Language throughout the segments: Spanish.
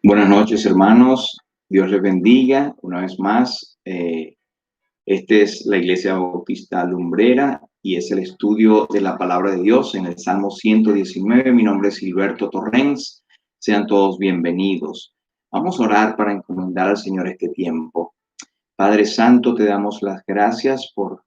Buenas noches, hermanos. Dios les bendiga una vez más. Esta es la Iglesia Bautista Lumbrera y es el estudio de la Palabra de Dios en el Salmo 119. Mi nombre es Gilberto Torrens. Sean todos bienvenidos. Vamos a orar para encomendar al Señor este tiempo. Padre Santo, te damos las gracias por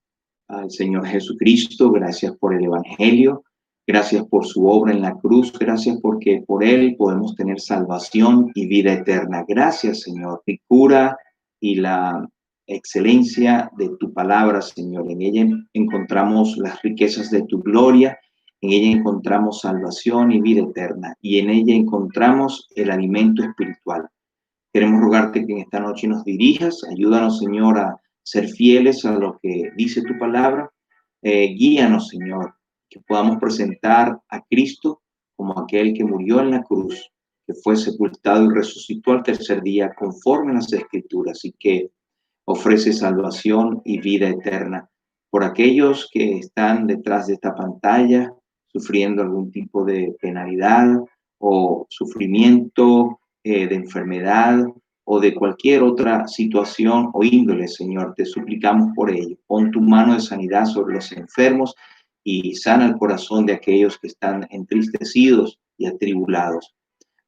al Señor Jesucristo. Gracias por el Evangelio. Gracias por su obra en la cruz. Gracias porque por Él podemos tener salvación y vida eterna. Gracias, Señor. Tu cura y la excelencia de tu palabra, Señor. En ella encontramos las riquezas de tu gloria. En ella encontramos salvación y vida eterna. Y en ella encontramos el alimento espiritual. Queremos rogarte que en esta noche nos dirijas. Ayúdanos, Señor, a ser fieles a lo que dice tu palabra. Guíanos, Señor, que podamos presentar a Cristo como aquel que murió en la cruz, que fue sepultado y resucitó al tercer día conforme a las Escrituras y que ofrece salvación y vida eterna. Por aquellos que están detrás de esta pantalla sufriendo algún tipo de penalidad o sufrimiento, de enfermedad o de cualquier otra situación o índole, Señor, te suplicamos por ello. Pon tu mano de sanidad sobre los enfermos y sana el corazón de aquellos que están entristecidos y atribulados.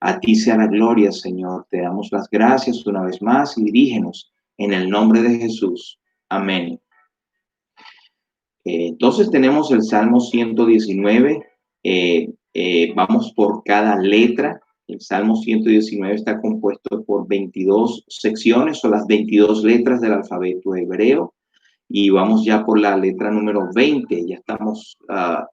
A ti sea la gloria, Señor. Te damos las gracias una vez más y dirígenos en el nombre de Jesús. Amén. Entonces tenemos el Salmo 119. Vamos por cada letra. El Salmo 119 está compuesto por 22 secciones o las 22 letras del alfabeto hebreo. Y vamos ya por la letra número 20. Ya estamos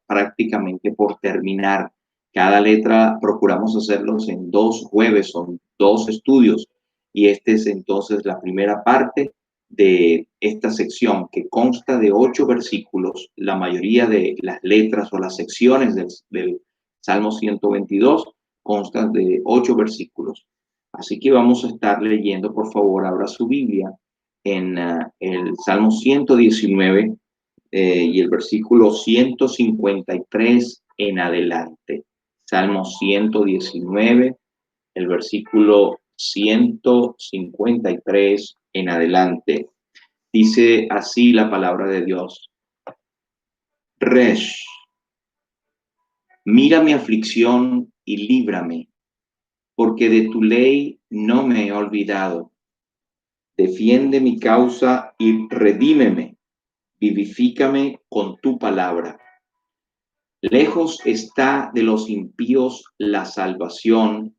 prácticamente por terminar. Cada letra procuramos hacerlos en 2 jueves, son 2 estudios. Y esta es entonces la primera parte de esta sección que consta de 8 versículos. La mayoría de las letras o las secciones del Salmo 122 constan de 8 versículos. Así que vamos a estar leyendo, por favor, abra su Biblia en el Salmo 119 y el versículo 153 en adelante. Salmo 119, el versículo 153 en adelante. Dice así la palabra de Dios. Resh, mira mi aflicción y líbrame, porque de tu ley no me he olvidado. Defiende mi causa y redímeme, vivifícame con tu palabra. Lejos está de los impíos la salvación,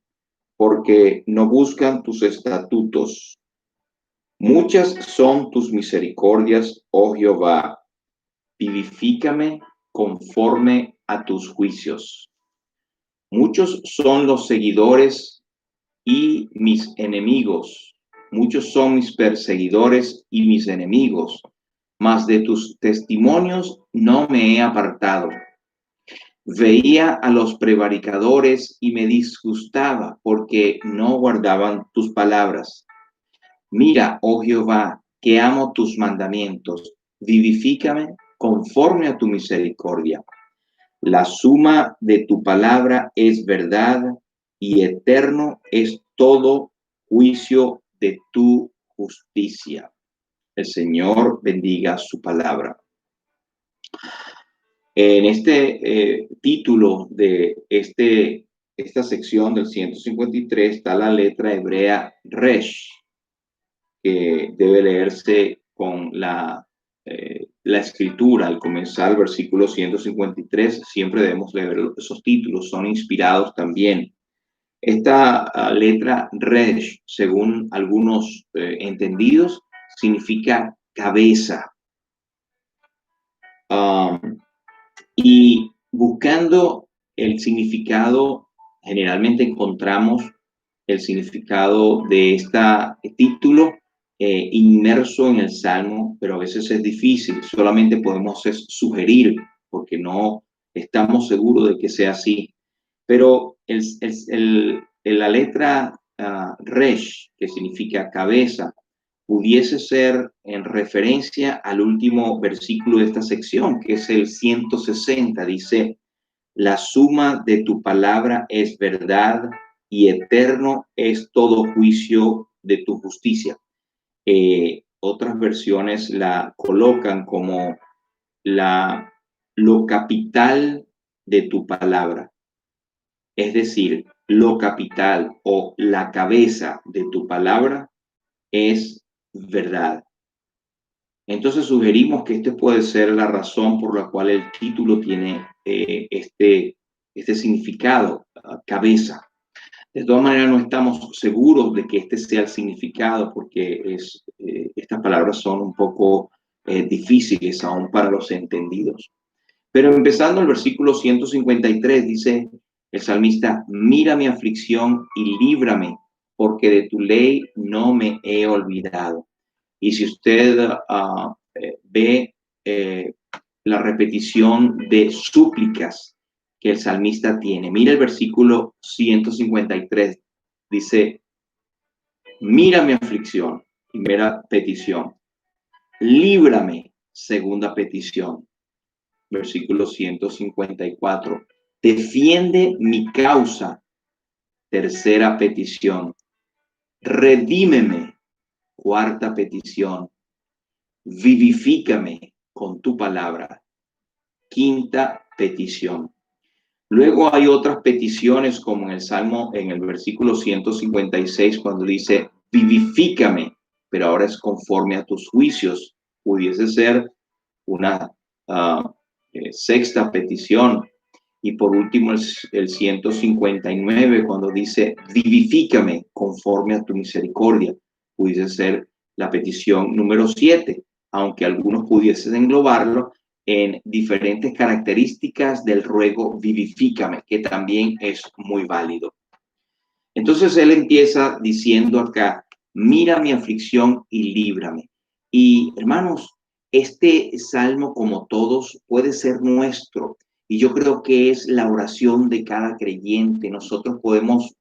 porque no buscan tus estatutos. Muchas son tus misericordias, oh Jehová. Vivifícame conforme a tus juicios. Muchos son los seguidores y mis enemigos. Muchos son mis perseguidores y mis enemigos, mas de tus testimonios no me he apartado. Veía a los prevaricadores y me disgustaba porque no guardaban tus palabras. Mira, oh Jehová, que amo tus mandamientos. Vivifícame conforme a tu misericordia. La suma de tu palabra es verdad y eterno es todo juicio de tu justicia. El Señor bendiga su palabra. En este título de esta sección del 153 está la letra hebrea Resh, que debe leerse con la escritura. Al comenzar el versículo 153, siempre debemos leer esos títulos, son inspirados también. Esta letra Resh, según algunos entendidos, significa cabeza. Y buscando el significado, generalmente encontramos el significado de este título inmerso en el Salmo, pero a veces es difícil, solamente podemos sugerir porque no estamos seguros de que sea así. Pero la letra Resh, que significa cabeza, pudiese ser en referencia al último versículo de esta sección, que es el 160. Dice, la suma de tu palabra es verdad y eterno es todo juicio de tu justicia. Otras versiones la colocan como lo capital de tu palabra. Es decir, lo capital o la cabeza de tu palabra es verdad. Entonces sugerimos que este puede ser la razón por la cual el título tiene este significado, cabeza. De todas maneras, no estamos seguros de que este sea el significado porque estas palabras son un poco difíciles aún para los entendidos. Pero empezando el versículo 153 dice el salmista: mira mi aflicción y líbrame, porque de tu ley no me he olvidado. Y si usted ve la repetición de súplicas que el salmista tiene, mira el versículo 153, dice: mira mi aflicción, primera petición, líbrame, segunda petición. Versículo 154, defiende mi causa, tercera petición, redímeme, cuarta petición, vivifícame con tu palabra, quinta petición. Luego hay otras peticiones como en el Salmo, en el versículo 156, cuando dice vivifícame, pero ahora es conforme a tus juicios. Pudiese ser una sexta petición. Y por último el 159, cuando dice vivifícame conforme a tu misericordia, pudiese ser la petición número 7, aunque algunos pudiesen englobarlo en diferentes características del ruego vivifícame, que también es muy válido. Entonces él empieza diciendo acá: mira mi aflicción y líbrame. Y hermanos, este salmo, como todos, puede ser nuestro. Y yo creo que es la oración de cada creyente. Nosotros podemos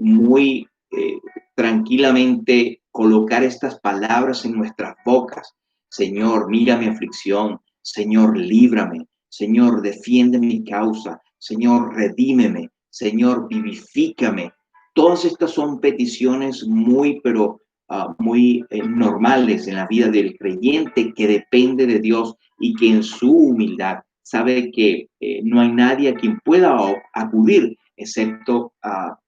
muy tranquilamente colocar estas palabras en nuestras bocas. Señor, mira mi aflicción. Señor, líbrame. Señor, defiende mi causa. Señor, redímeme. Señor, vivifícame. Todas estas son peticiones muy, pero muy normales en la vida del creyente que depende de Dios y que en su humildad sabe que no hay nadie a quien pueda acudir excepto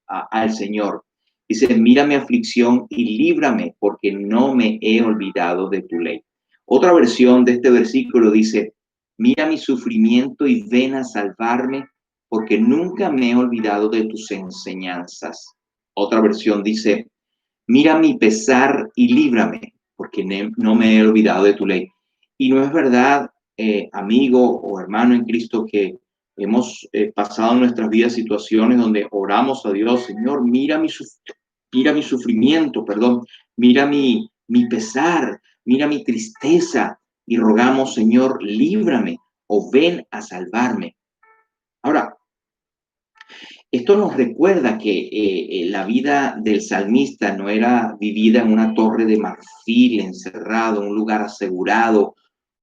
al Señor. Dice: mira mi aflicción y líbrame, porque no me he olvidado de tu ley. Otra versión de este versículo dice: mira mi sufrimiento y ven a salvarme, porque nunca me he olvidado de tus enseñanzas. Otra versión dice: mira mi pesar y líbrame, porque no me he olvidado de tu ley. Y no es verdad, amigo o hermano en Cristo, que hemos pasado en nuestras vidas situaciones donde oramos a Dios: Señor, mira mi sufrimiento, perdón, mira mi pesar, mira mi tristeza, y rogamos: Señor, líbrame o ven a salvarme. Ahora, esto nos recuerda que la vida del salmista no era vivida en una torre de marfil, encerrado, un lugar asegurado,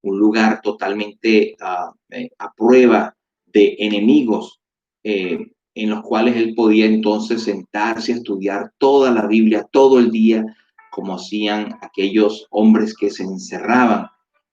un lugar totalmente a prueba de enemigos, en los cuales él podía entonces sentarse a estudiar toda la Biblia todo el día, como hacían aquellos hombres que se encerraban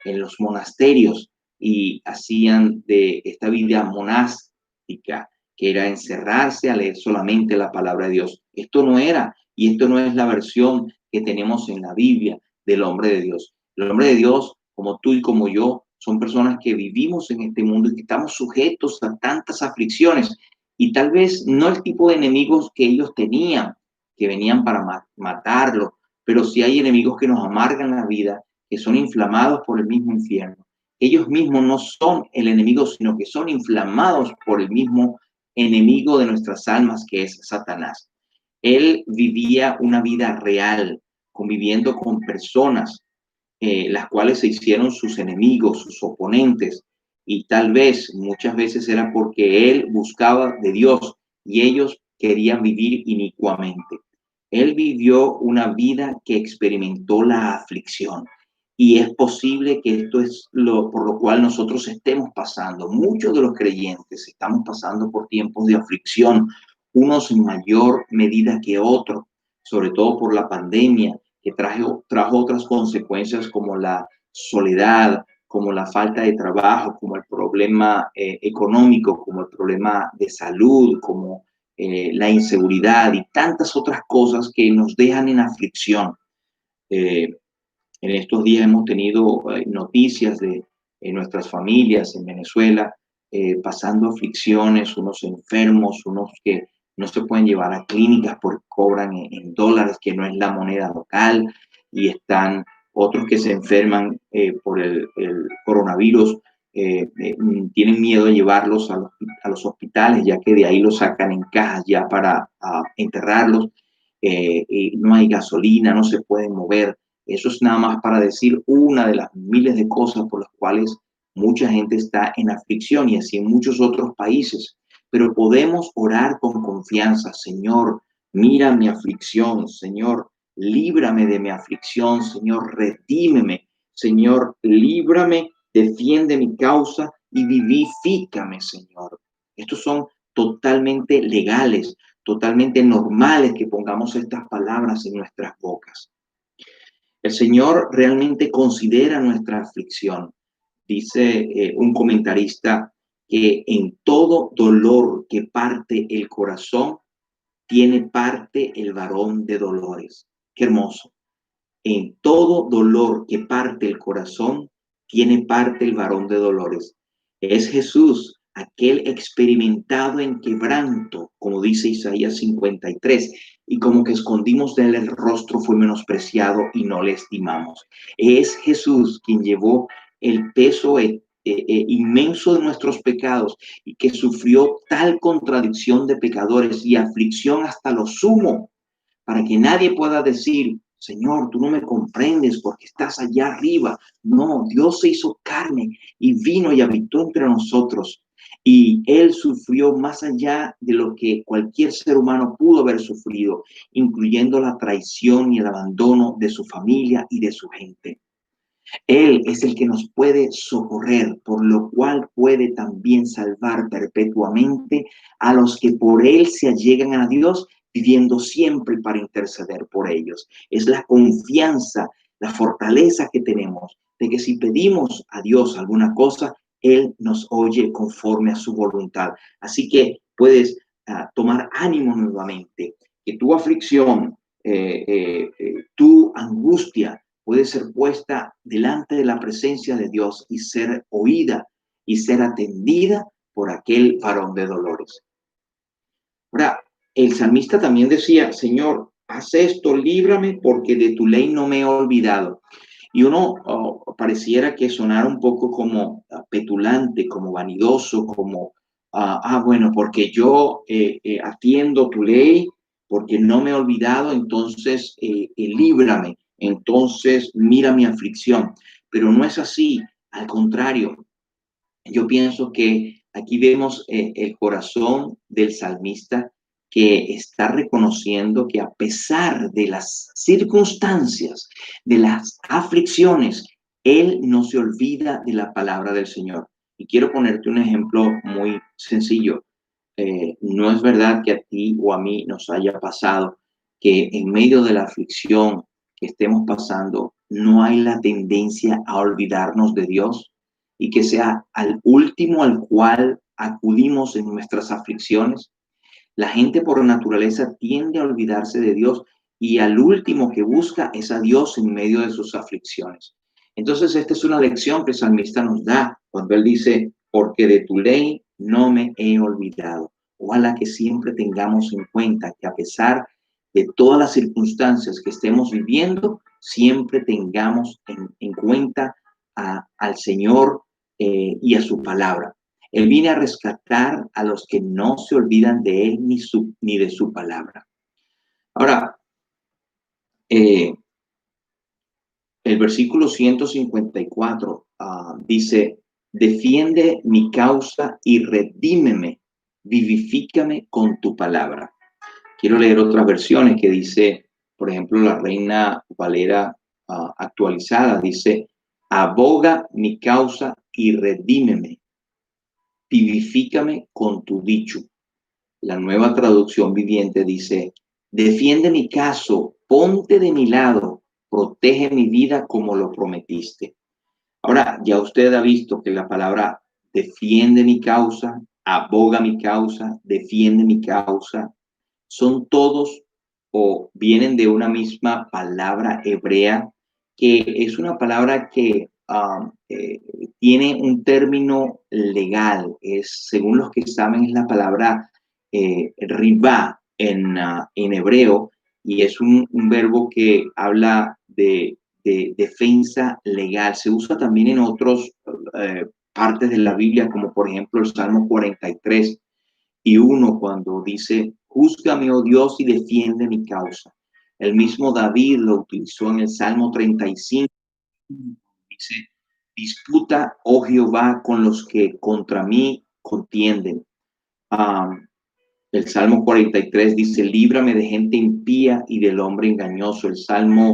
en los monasterios y hacían de esta vida monástica, que era encerrarse a leer solamente la palabra de Dios. Esto no era, y esto no es la versión que tenemos en la Biblia del hombre de Dios. El hombre de Dios, como tú y como yo, son personas que vivimos en este mundo y que estamos sujetos a tantas aflicciones, y tal vez no el tipo de enemigos que ellos tenían, que venían para matarlos, pero sí hay enemigos que nos amargan la vida, que son inflamados por el mismo infierno. Ellos mismos no son el enemigo, sino que son inflamados por el mismo enemigo de nuestras almas, que es Satanás. Él vivía una vida real, conviviendo con personas, las cuales se hicieron sus enemigos, sus oponentes, y tal vez muchas veces era porque él buscaba de Dios y ellos querían vivir inicuamente. Él vivió una vida que experimentó la aflicción, y es posible que esto es por lo cual nosotros estemos pasando. Muchos de los creyentes estamos pasando por tiempos de aflicción, unos en mayor medida que otros, sobre todo por la pandemia, que trajo otras consecuencias como la soledad, como la falta de trabajo, como el problema económico, como el problema de salud, como la inseguridad y tantas otras cosas que nos dejan en aflicción. Eh, en estos días hemos tenido noticias de nuestras familias en Venezuela pasando aflicciones, unos enfermos, unos que no se pueden llevar a clínicas porque cobran en dólares, que no es la moneda local, y están otros que se enferman por el coronavirus, tienen miedo de llevarlos a los hospitales, ya que de ahí los sacan en cajas ya para enterrarlos. Y no hay gasolina, no se pueden mover. Eso es nada más para decir una de las miles de cosas por las cuales mucha gente está en aflicción, y así en muchos otros países. Pero podemos orar con confianza: Señor, mira mi aflicción, Señor, líbrame de mi aflicción, Señor, redímeme, Señor, líbrame, defiende mi causa y vivifícame, Señor. Estos son totalmente legales, totalmente normales que pongamos estas palabras en nuestras bocas. El Señor realmente considera nuestra aflicción. Dice un comentarista que en todo dolor que parte el corazón, tiene parte el varón de dolores. Qué hermoso. En todo dolor que parte el corazón, tiene parte el varón de dolores. Es Jesús, aquel experimentado en quebranto, como dice Isaías 53, y como que escondimos de él el rostro, fue menospreciado y no le estimamos. Es Jesús quien llevó el peso inmenso de nuestros pecados y que sufrió tal contradicción de pecadores y aflicción hasta lo sumo, para que nadie pueda decir: Señor, tú no me comprendes porque estás allá arriba. No, Dios se hizo carne y vino y habitó entre nosotros. Y Él sufrió más allá de lo que cualquier ser humano pudo haber sufrido, incluyendo la traición y el abandono de su familia y de su gente. Él es el que nos puede socorrer, por lo cual puede también salvar perpetuamente a los que por Él se allegan a Dios, viviendo siempre para interceder por ellos. Es la confianza, la fortaleza que tenemos de que si pedimos a Dios alguna cosa, Él nos oye conforme a su voluntad. Así que puedes tomar ánimo nuevamente, que tu aflicción, tu angustia, puede ser puesta delante de la presencia de Dios y ser oída y ser atendida por aquel varón de dolores. Ahora, el salmista también decía: Señor, haz esto, líbrame, porque de tu ley no me he olvidado. Y uno pareciera que sonara un poco como petulante, como vanidoso, como, bueno, porque yo atiendo tu ley, porque no me he olvidado, entonces líbrame, entonces mira mi aflicción. Pero no es así, al contrario. Yo pienso que aquí vemos el corazón del salmista, que está reconociendo que a pesar de las circunstancias, de las aflicciones, él no se olvida de la palabra del Señor. Y quiero ponerte un ejemplo muy sencillo. No es verdad que a ti o a mí nos haya pasado que en medio de la aflicción que estemos pasando, no hay la tendencia a olvidarnos de Dios, y que sea al último al cual acudimos en nuestras aflicciones. La gente por naturaleza tiende a olvidarse de Dios, y al último que busca es a Dios en medio de sus aflicciones. Entonces, esta es una lección que el salmista nos da cuando él dice: porque de tu ley no me he olvidado. Ojalá que siempre tengamos en cuenta que a pesar de todas las circunstancias que estemos viviendo, siempre tengamos en cuenta al Señor y a su palabra. Él viene a rescatar a los que no se olvidan de Él ni de su palabra. Ahora, el versículo 154 dice: defiende mi causa y redímeme, vivifícame con tu palabra. Quiero leer otras versiones que dice, por ejemplo, la Reina Valera actualizada, dice: aboga mi causa y redímeme, vivifícame con tu dicho. La Nueva Traducción Viviente dice: defiende mi caso, ponte de mi lado, protege mi vida como lo prometiste. Ahora, ya usted ha visto que la palabra defiende mi causa, aboga mi causa, defiende mi causa, son todos o vienen de una misma palabra hebrea, que es una palabra que tiene un término legal. Según los que saben, es la palabra ribá en hebreo, y es un verbo que habla de defensa legal. Se usa también en otras partes de la Biblia, como por ejemplo el Salmo 43:1, cuando dice: júzgame, oh Dios, y defiende mi causa. El mismo David lo utilizó en el Salmo 35. Dice: disputa, oh Jehová, con los que contra mí contienden. Um, el Salmo 43 dice: líbrame de gente impía y del hombre engañoso. El Salmo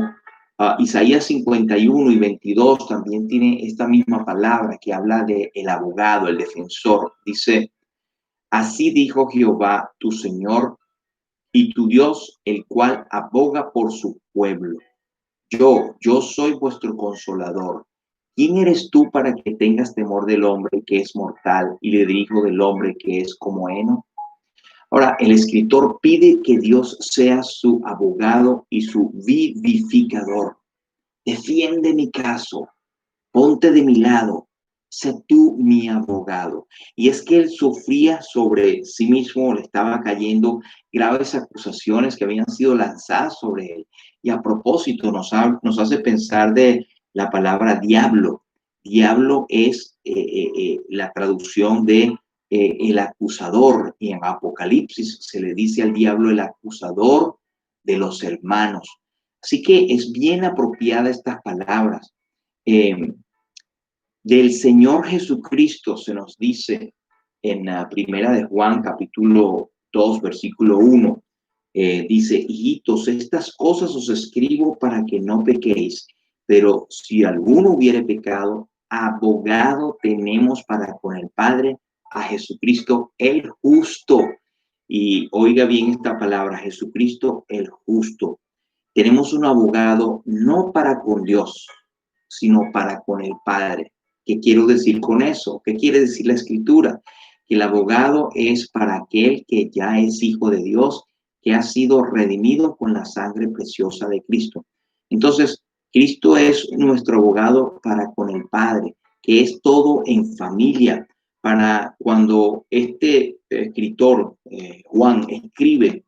Isaías 51:22 también tiene esta misma palabra que habla de el abogado, el defensor. Dice: así dijo Jehová, tu Señor y tu Dios, el cual aboga por su pueblo. Yo soy vuestro consolador. ¿Quién eres tú para que tengas temor del hombre que es mortal y del hijo del hombre que es como heno? Ahora, el escritor pide que Dios sea su abogado y su vivificador. Defiende mi caso, ponte de mi lado, sé tú mi abogado. Y es que él sufría sobre sí mismo, le estaba cayendo graves acusaciones que habían sido lanzadas sobre él. Y a propósito, nos hace pensar de la palabra diablo. Diablo es la traducción de el acusador, y en Apocalipsis se le dice al diablo el acusador de los hermanos. Así que es bien apropiada estas palabras. Eh, del Señor Jesucristo se nos dice en la primera de Juan, capítulo 2, versículo 1, dice: hijitos, estas cosas os escribo para que no pequéis, pero si alguno hubiere pecado, abogado tenemos para con el Padre, a Jesucristo el justo. Y oiga bien esta palabra: Jesucristo el justo. Tenemos un abogado no para con Dios, sino para con el Padre. ¿Qué quiero decir con eso? ¿Qué quiere decir la Escritura? Que el abogado es para aquel que ya es hijo de Dios, que ha sido redimido con la sangre preciosa de Cristo. Entonces, Cristo es nuestro abogado para con el Padre, que es todo en familia. Para cuando este escritor, Juan, escribe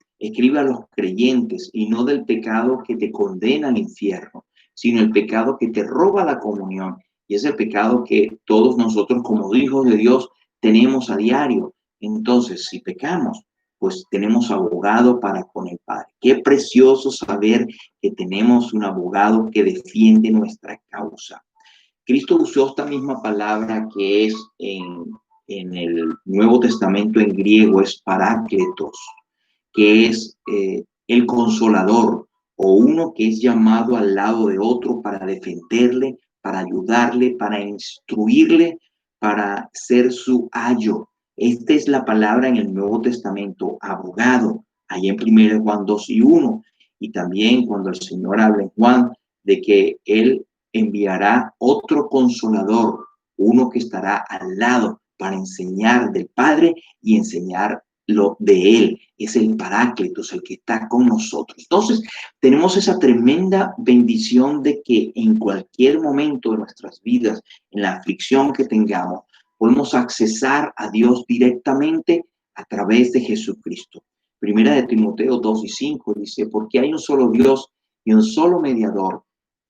a los creyentes, y no del pecado que te condena al infierno, sino el pecado que te roba la comunión. Y es el pecado que todos nosotros como hijos de Dios tenemos a diario. Entonces, si pecamos, pues tenemos abogado para con el Padre. Qué precioso saber que tenemos un abogado que defiende nuestra causa. Cristo usó esta misma palabra que es en el Nuevo Testamento en griego, es parácletos, que es el consolador, o uno que es llamado al lado de otro para defenderle, para ayudarle, para instruirle, para ser su ayo. Esta es la palabra en el Nuevo Testamento: abogado, ahí en 1 Juan 2:1. Y también cuando el Señor habla en Juan de que Él enviará otro consolador, uno que estará al lado para enseñar del Padre y enseñar lo de Él. Es el Paráclitos, el que está con nosotros. Entonces, tenemos esa tremenda bendición de que en cualquier momento de nuestras vidas, en la aflicción que tengamos, podemos accesar a Dios directamente a través de Jesucristo. Primera de Timoteo 2:5 dice: porque hay un solo Dios y un solo mediador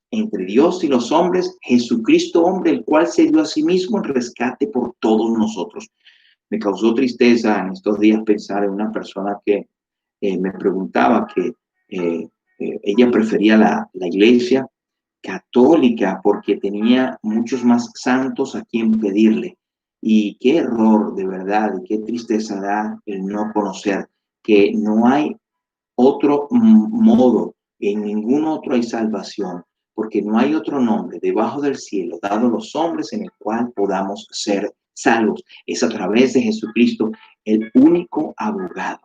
entre Dios y los hombres, Jesucristo hombre, el cual se dio a sí mismo en rescate por todos nosotros. Me causó tristeza en estos días pensar en una persona que me preguntaba que ella prefería la iglesia católica porque tenía muchos más santos a quien pedirle. Y qué error, de verdad, y qué tristeza da el no conocer que no hay otro modo, en ningún otro hay salvación, porque no hay otro nombre debajo del cielo dado a los hombres en el cual podamos ser salvos. Es a través de Jesucristo, el único abogado.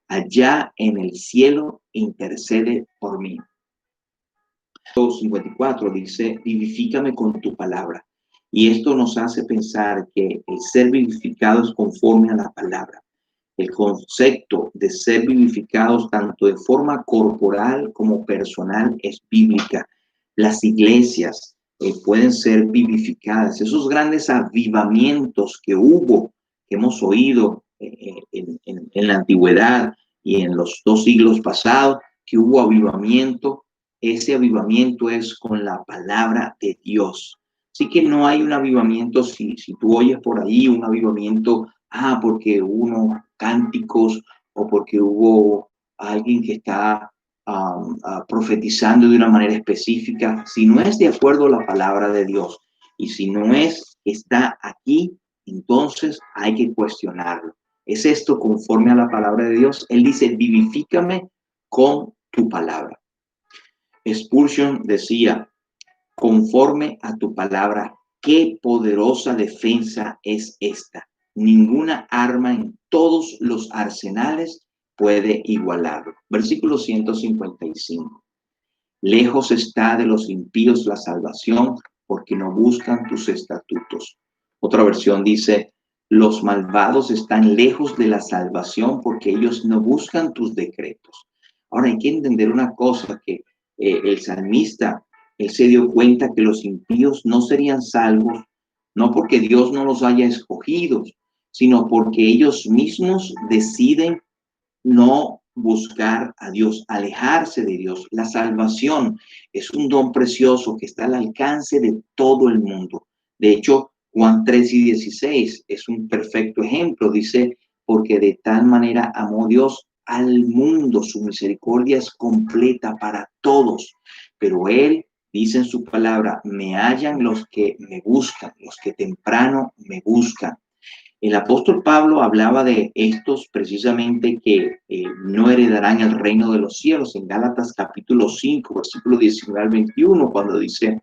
Allá en el cielo intercede por mí. 54 dice, vivifícame con tu palabra. Y esto nos hace pensar que el ser vivificado es conforme a la palabra. El concepto de ser vivificados tanto de forma corporal como personal es bíblica. Las iglesias pueden ser vivificadas. Esos grandes avivamientos que hubo, que hemos oído en la antigüedad y en los 2 siglos pasados, que hubo avivamiento, ese avivamiento es con la palabra de Dios. Así que no hay un avivamiento, si tú oyes por ahí un avivamiento, porque hubo cánticos o porque hubo alguien que está profetizando de una manera específica, si no es de acuerdo a la palabra de Dios y si no está aquí, entonces hay que cuestionarlo. ¿Es esto conforme a la palabra de Dios? Él dice, vivifícame con tu palabra. Spurgeon decía, conforme a tu palabra, qué poderosa defensa es esta. Ninguna arma en todos los arsenales puede igualarlo. Versículo 155. Lejos está de los impíos la salvación, porque no buscan tus estatutos. Otra versión dice, los malvados están lejos de la salvación porque ellos no buscan tus decretos. Ahora hay que entender una cosa, que el salmista, él se dio cuenta que los impíos no serían salvos, no porque Dios no los haya escogido, sino porque ellos mismos deciden no buscar a Dios, alejarse de Dios. La salvación es un don precioso que está al alcance de todo el mundo. De hecho, Juan 3:16 es un perfecto ejemplo. Dice, porque de tal manera amó Dios al mundo, su misericordia es completa para todos. Pero Él dice en su palabra, me hallan los que me buscan, los que temprano me buscan. El apóstol Pablo hablaba de estos precisamente que no heredarán el reino de los cielos en Gálatas capítulo 5, versículo 19 al 21, cuando dice,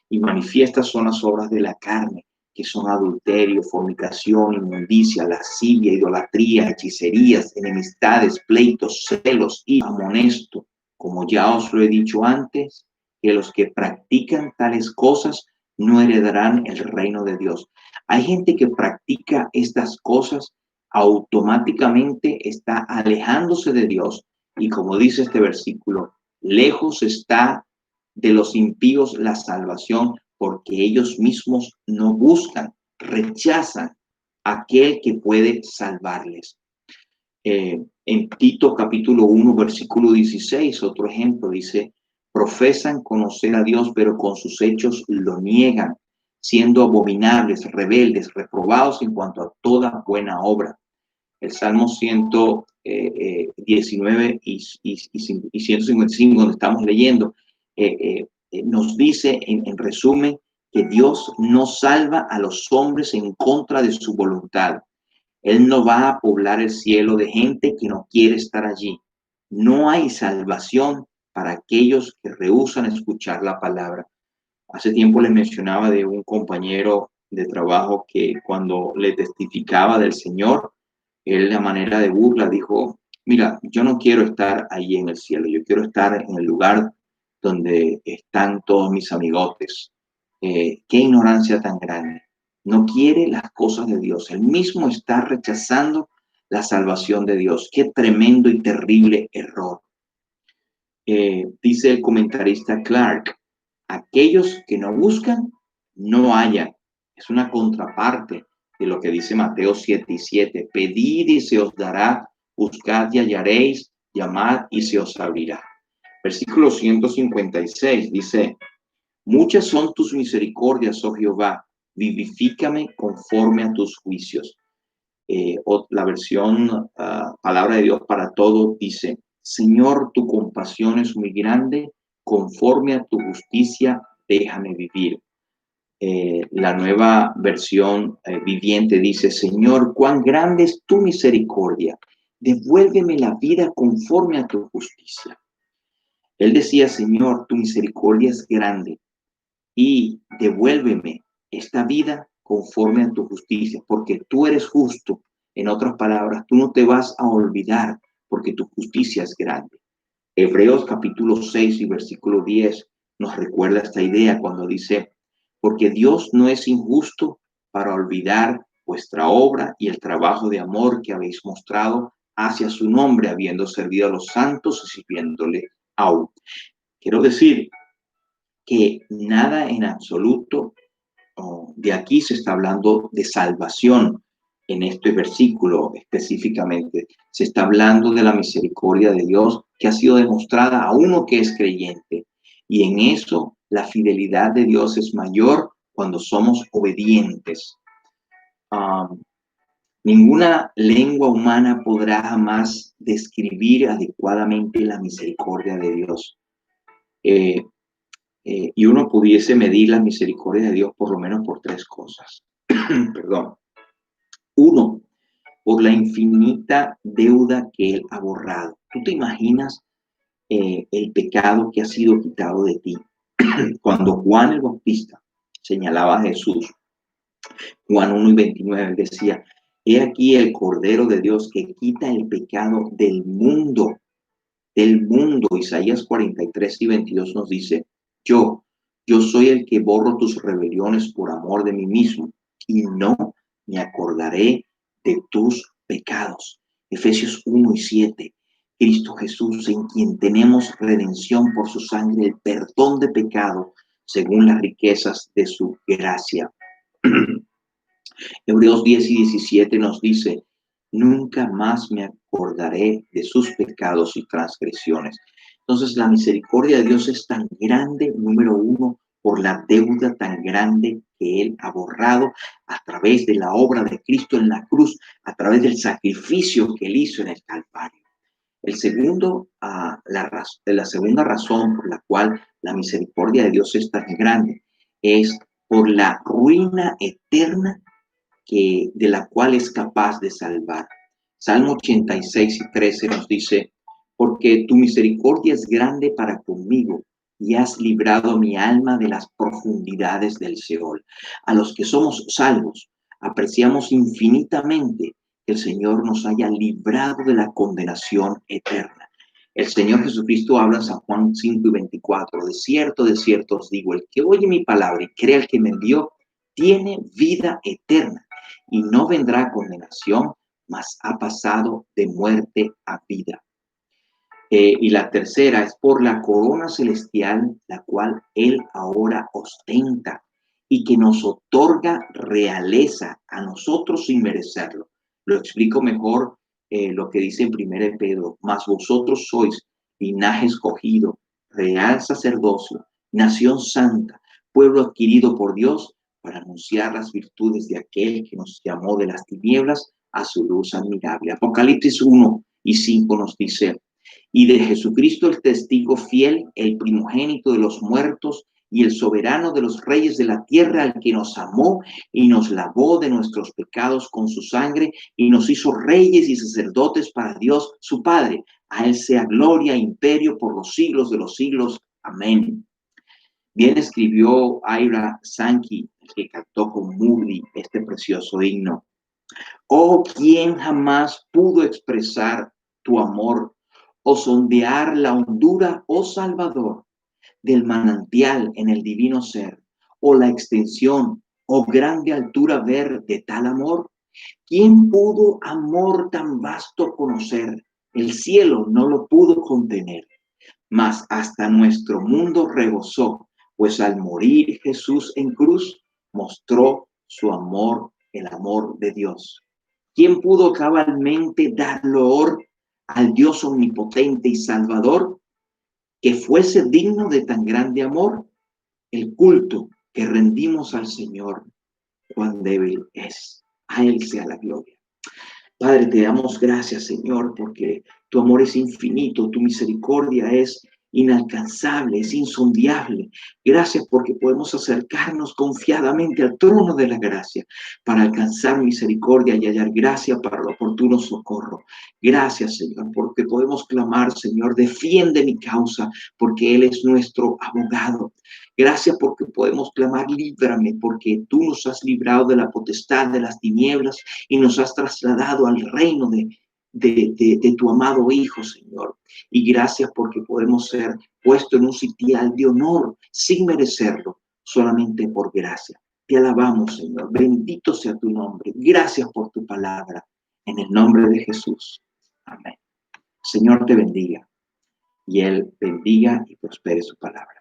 y manifiestas son las obras de la carne, que son adulterio, fornicación, inmundicia, lascivia, idolatría, hechicerías, enemistades, pleitos, celos y amonesto. Como ya os lo he dicho antes, que los que practican tales cosas no heredarán el reino de Dios. Hay gente que practica estas cosas, automáticamente está alejándose de Dios y como dice este versículo, lejos está de los impíos la salvación porque ellos mismos no buscan, rechazan a aquel que puede salvarles. En Tito capítulo 1 versículo 16, otro ejemplo, dice, profesan conocer a Dios, pero con sus hechos lo niegan, siendo abominables, rebeldes, reprobados en cuanto a toda buena obra. El Salmo 119 y 155, donde estamos leyendo, nos dice en resumen que Dios no salva a los hombres en contra de su voluntad. Él no va a poblar el cielo de gente que no quiere estar allí. No hay salvación para aquellos que rehúsan escuchar la palabra. Hace tiempo les mencionaba de un compañero de trabajo que cuando le testificaba del Señor, él de manera de burla dijo, mira, yo no quiero estar ahí en el cielo, yo quiero estar en el lugar donde están todos mis amigotes. Qué ignorancia tan grande. No quiere las cosas de Dios. Él mismo está rechazando la salvación de Dios. Qué tremendo y terrible error. Dice el comentarista Clark, aquellos que no buscan, no hallan. Es una contraparte de lo que dice Mateo 7:7. Pedid y se os dará, buscad y hallaréis, llamad y se os abrirá. Versículo 156 dice, muchas son tus misericordias, oh Jehová, vivifícame conforme a tus juicios. La versión Palabra de Dios para Todo dice, Señor, tu compasión es muy grande, conforme a tu justicia, déjame vivir. La nueva versión viviente dice, Señor, cuán grande es tu misericordia, devuélveme la vida conforme a tu justicia. Él decía, Señor, tu misericordia es grande y devuélveme esta vida conforme a tu justicia, porque tú eres justo. En otras palabras, tú no te vas a olvidar porque tu justicia es grande. Hebreos capítulo 6 y versículo 10 nos recuerda esta idea cuando dice, porque Dios no es injusto para olvidar vuestra obra y el trabajo de amor que habéis mostrado hacia su nombre, habiendo servido a los santos y sirviéndole aún. Quiero decir que nada en absoluto de aquí se está hablando de salvación. En este versículo específicamente se está hablando de la misericordia de Dios que ha sido demostrada a uno que es creyente. Y en eso la fidelidad de Dios es mayor cuando somos obedientes. Ninguna lengua humana podrá jamás describir adecuadamente la misericordia de Dios. Y uno pudiese medir la misericordia de Dios por lo menos por tres cosas. Perdón. Uno, por la infinita deuda que Él ha borrado. ¿Tú te imaginas el pecado que ha sido quitado de ti? Cuando Juan el Bautista señalaba a Jesús, Juan 1 y 29 decía, he aquí el Cordero de Dios que quita el pecado del mundo. Del mundo. Isaías 43 y 22 nos dice, yo soy el que borro tus rebeliones por amor de mí mismo y no me acordaré de tus pecados. Efesios 1 y 7. Cristo Jesús, en quien tenemos redención por su sangre, el perdón de pecado, según las riquezas de su gracia. Hebreos 10 y 17 nos dice, nunca más me acordaré de sus pecados y transgresiones. Entonces la misericordia de Dios es tan grande, número uno, por la deuda tan grande que Él ha borrado a través de la obra de Cristo en la cruz, a través del sacrificio que Él hizo en el Calvario. El segundo, la segunda razón por la cual la misericordia de Dios es tan grande es por la ruina eterna de la cual es capaz de salvar. Salmo 86 y 13 nos dice, porque tu misericordia es grande para conmigo y has librado mi alma de las profundidades del Seol. A los que somos salvos, apreciamos infinitamente que el Señor nos haya librado de la condenación eterna. El Señor Jesucristo habla en San Juan 5 y 24, de cierto os digo, el que oye mi palabra y crea el que me envió, tiene vida eterna y no vendrá a condenación, mas ha pasado de muerte a vida. Y la tercera es por la corona celestial, la cual Él ahora ostenta y que nos otorga realeza a nosotros sin merecerlo. Lo explico mejor lo que dice en 1 Pedro, mas vosotros sois linaje escogido, real sacerdocio, nación santa, pueblo adquirido por Dios, para anunciar las virtudes de aquel que nos llamó de las tinieblas a su luz admirable. Apocalipsis 1 y 5 nos dice, y de Jesucristo el testigo fiel, el primogénito de los muertos y el soberano de los reyes de la tierra, al que nos amó y nos lavó de nuestros pecados con su sangre y nos hizo reyes y sacerdotes para Dios su Padre. A Él sea gloria e imperio por los siglos de los siglos. Amén. Bien escribió Ira Sankey, que cantó con Moody este precioso himno. Oh, ¿quién jamás pudo expresar tu amor o sondear la hondura, oh Salvador, del manantial en el divino ser, o la extensión o grande altura ver de tal amor? ¿Quién pudo amor tan vasto conocer? El cielo no lo pudo contener, mas hasta nuestro mundo rebosó, pues al morir Jesús en cruz mostró su amor, el amor de Dios. ¿Quién pudo cabalmente dar loor al Dios omnipotente y salvador que fuese digno de tan grande amor? El culto que rendimos al Señor, cuán débil es. A Él sea la gloria. Padre, te damos gracias, Señor, porque tu amor es infinito, tu misericordia es inalcanzable, es insondable. Gracias porque podemos acercarnos confiadamente al trono de la gracia para alcanzar misericordia y hallar gracia para el oportuno socorro. Gracias, Señor, porque podemos clamar, Señor, defiende mi causa, porque Él es nuestro abogado. Gracias porque podemos clamar, líbrame, porque tú nos has librado de la potestad de las tinieblas y nos has trasladado al reino de tu amado Hijo, Señor. Y gracias porque podemos ser puestos en un sitial de honor sin merecerlo, solamente por gracia. Te alabamos, Señor. Bendito sea tu nombre. Gracias por tu palabra. En el nombre de Jesús. Amén. Señor te bendiga y Él bendiga y prospere su palabra.